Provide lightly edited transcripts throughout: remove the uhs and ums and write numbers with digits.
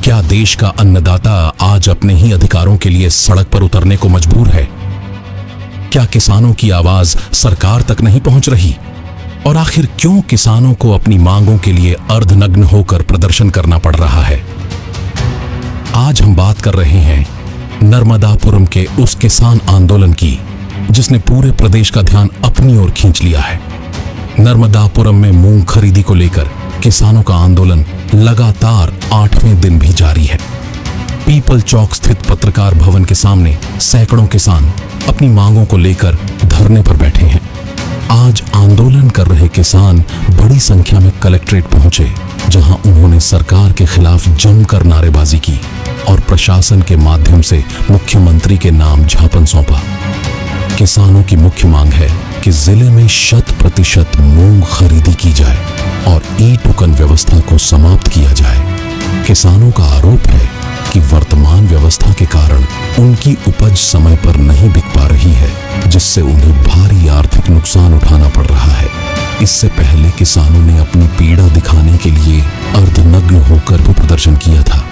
क्या देश का अन्नदाता आज अपने ही अधिकारों के लिए सड़क पर उतरने को मजबूर है? क्या किसानों की आवाज सरकार तक नहीं पहुंच रही? और आखिर क्यों किसानों को अपनी मांगों के लिए अर्धनग्न होकर प्रदर्शन करना पड़ रहा है? आज हम बात कर रहे हैं नर्मदापुरम के उस किसान आंदोलन की जिसने पूरे प्रदेश का ध्यान अपनी ओर खींच लिया है। नर्मदापुरम में मूंग खरीदी को लेकर किसानों का आंदोलन लगातार 8वें दिन भी जारी है। पीपल चौक स्थित पत्रकार भवन के सामने सैकड़ों किसान अपनी मांगों को लेकर धरने पर बैठे हैं। आज आंदोलन कर रहे किसान बड़ी संख्या में कलेक्ट्रेट पहुंचे, जहां उन्होंने सरकार के खिलाफ जमकर नारेबाजी की और प्रशासन के माध्यम से मुख्यमंत्री के नाम ज्ञापन सौंपा। किसानों की मुख्य मांग है कि जिले में 100% मूंग खरीदी की जाए और ई टोकन व्यवस्था को समाप्त किया जाए। किसानों का आरोप है कि वर्तमान व्यवस्था के कारण उनकी उपज समय पर नहीं बिक पा रही है, जिससे उन्हें भारी आर्थिक नुकसान उठाना पड़ रहा है। इससे पहले किसानों ने अपनी पीड़ा दिखाने के लिए अर्धनग्न होकर भी प्रदर्शन किया था।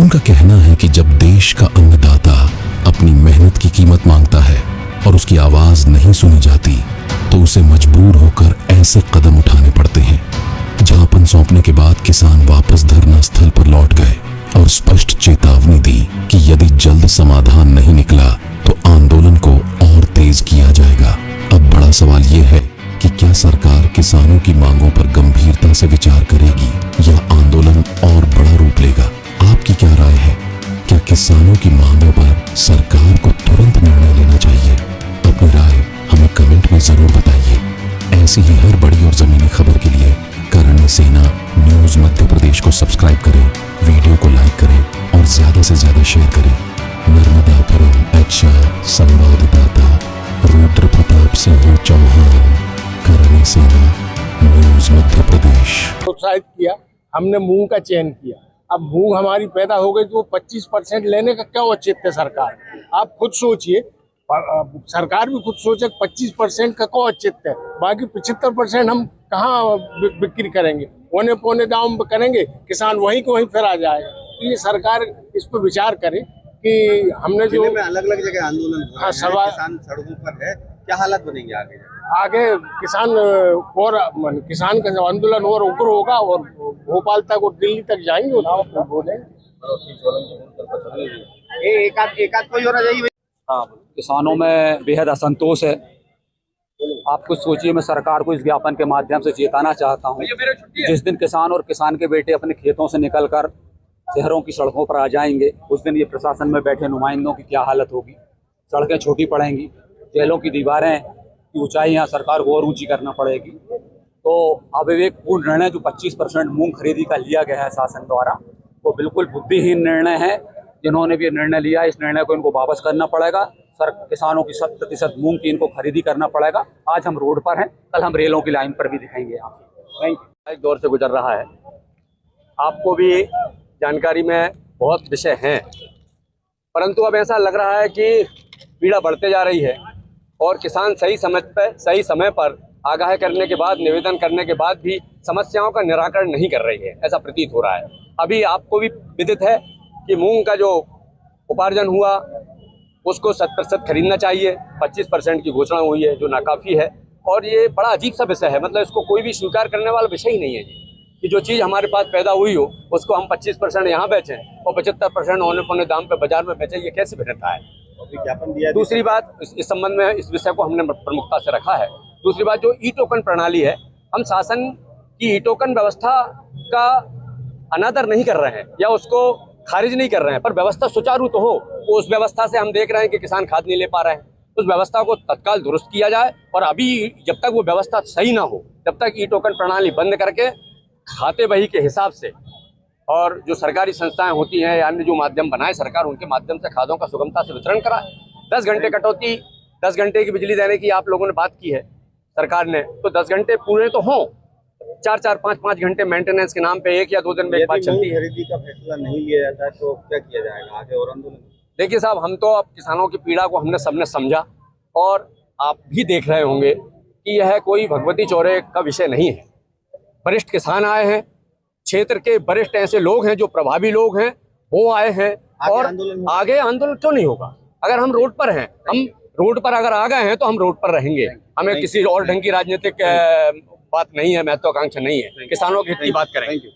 उनका कहना है कि जब देश का अन्नदाता अपनी मेहनत की कीमत मांगता है और उसकी आवाज नहीं सुनी जाती, तो उसे मजबूर होकर ऐसे कदम उठाने पड़ते हैं। ज्ञापन सौंपने के बाद किसान वापस धरना स्थल पर लौट गए और स्पष्ट चेतावनी दी कि यदि जल्द समाधान नहीं निकला तो आंदोलन को और तेज किया जाएगा। अब बड़ा सवाल यह है कि क्या सरकार किसानों की मांगों पर गंभीरता से विचार करेगी या आंदोलन और बड़ा रूप लेगा? आपकी क्या राय है? क्या किसानों की मांगों पर सरकार को तुरंत निर्णय लेना चाहिए? अपनी राय हमें कमेंट में जरूर बताइए। ऐसी ही हर बड़ी और जमीनी खबर के लिए करणी सेना न्यूज मध्य प्रदेश को सब्सक्राइब करें, वीडियो को लाइक करें और ज्यादा से ज्यादा शेयर करें। नर्मदापुरम अच्छा संवाददाता रुद्र प्रताप सिंह चौहान, करणी सेना न्यूज मध्य प्रदेश। प्रोत्साहित किया, हमने मूंग का चयन किया। अब मूंग हमारी पैदा हो गई तो 25% लेने का क्या औचित्य है सरकार? आप खुद सोचिए, सरकार भी खुद सोचे 25% का क्या औचित्य है? बाकी 75% हम कहाँ बिक्री करेंगे? पौने पौने दाम पे करेंगे, किसान वहीं को वहीं फिर आ जाएगा। तो ये सरकार इस पर विचार करे कि हमने जो अलग अलग जगह आंदोलन हो रहे हैं, किसान सड़कों पर है, क्या हालत बनेंगे आगे किसान का आंदोलन और उग्र होगा और भोपाल तक और दिल्ली तक जाएंगे। एक आध कोई होना चाहिए। हाँ, किसानों में बेहद असंतोष है। आप कुछ सोचिए, मैं सरकार को इस ज्ञापन के माध्यम से चेताना चाहता हूँ, जिस दिन किसान और किसान के बेटे अपने खेतों से निकलकर शहरों की सड़कों पर आ जाएंगे, उस दिन ये प्रशासन में बैठे नुमाइंदों की क्या हालत होगी। सड़कें छोटी पड़ेंगी, जेलों की दीवारें की ऊंचाई यहाँ सरकार को और ऊंची करना पड़ेगी। तो अविवेकपूर्ण निर्णय जो 25% मूंग खरीदी का लिया गया है शासन द्वारा, वो बिल्कुल बुद्धिहीन निर्णय है। जिन्होंने भी निर्णय लिया, इस निर्णय को इनको वापस करना पड़ेगा। किसानों की 100% मूंग की इनको खरीदी करना पड़ेगा। आज हम रोड पर हैं, कल हम रेलों की लाइन पर भी दिखाएंगे। यहाँ एक दौर से गुजर रहा है, आपको भी जानकारी में बहुत विषय हैं, परंतु अब ऐसा लग रहा है कि पीड़ा बढ़ते जा रही है और किसान सही समय पर आगाह करने के बाद, निवेदन करने के बाद भी समस्याओं का निराकरण नहीं कर रही है, ऐसा प्रतीत हो रहा है। अभी आपको भी विदित है कि मूंग का जो उपार्जन हुआ उसको 100% खरीदना चाहिए। 25% की घोषणा हुई है, जो नाकाफी है। और ये बड़ा अजीब सा विषय है, मतलब इसको कोई भी स्वीकार करने वाला विषय ही नहीं है कि जो चीज़ हमारे पास पैदा हुई हो उसको हम 25% यहाँ बेचें और 75% औने पौने दाम पे बाजार में बेचें। ये कैसे भिन्नता है? विज्ञापन दिया। दूसरी बात, इस संबंध में इस विषय को हमने प्रमुखता से रखा है। दूसरी बात, जो ई टोकन प्रणाली है, हम शासन की ई टोकन व्यवस्था का अनादर नहीं कर रहे हैं या उसको खारिज नहीं कर रहे हैं, पर व्यवस्था सुचारू तो हो। उस व्यवस्था से हम देख रहे हैं कि किसान खाद नहीं ले पा रहे हैं। उस व्यवस्था को तत्काल दुरुस्त किया जाए और अभी जब तक वो व्यवस्था सही ना हो, तब तक ई टोकन प्रणाली बंद करके खाते बही के हिसाब से और जो सरकारी संस्थाएं होती हैं या अन्य जो माध्यम बनाए सरकार, उनके माध्यम से खादों का सुगमता से वितरण कराए। 10 घंटे कटौती, 10 घंटे की बिजली देने की आप लोगों ने बात की है सरकार ने, तो 10 घंटे पूरे तो हों। 4-4, 5-5 घंटे मेंटेनेंस के नाम पे 1 या 2 दिन में एक बात चलती है। खरीदी का फैसला नहीं लिया जाता है तो क्या किया जाएगा आगे और आंदोलन? देखिए साहब, हम तो अब किसानों की पीड़ा को हमने सबने समझा और आप भी देख रहे होंगे कि यह कोई भगवती चौरे का विषय नहीं है। वरिष्ठ किसान आए हैं, क्षेत्र के वरिष्ठ ऐसे लोग हैं जो प्रभावी लोग हैं वो आए हैं। आगे और आंदोलन होगा? आगे आंदोलन क्यों नहीं होगा? अगर हम रोड पर हैं, हम रोड पर अगर आ गए हैं तो हम रोड पर रहेंगे। हमें किसी और ढंग की राजनीतिक बात नहीं है, महत्वाकांक्षा नहीं है, किसानों के हित की बात करेंगे। Thank you.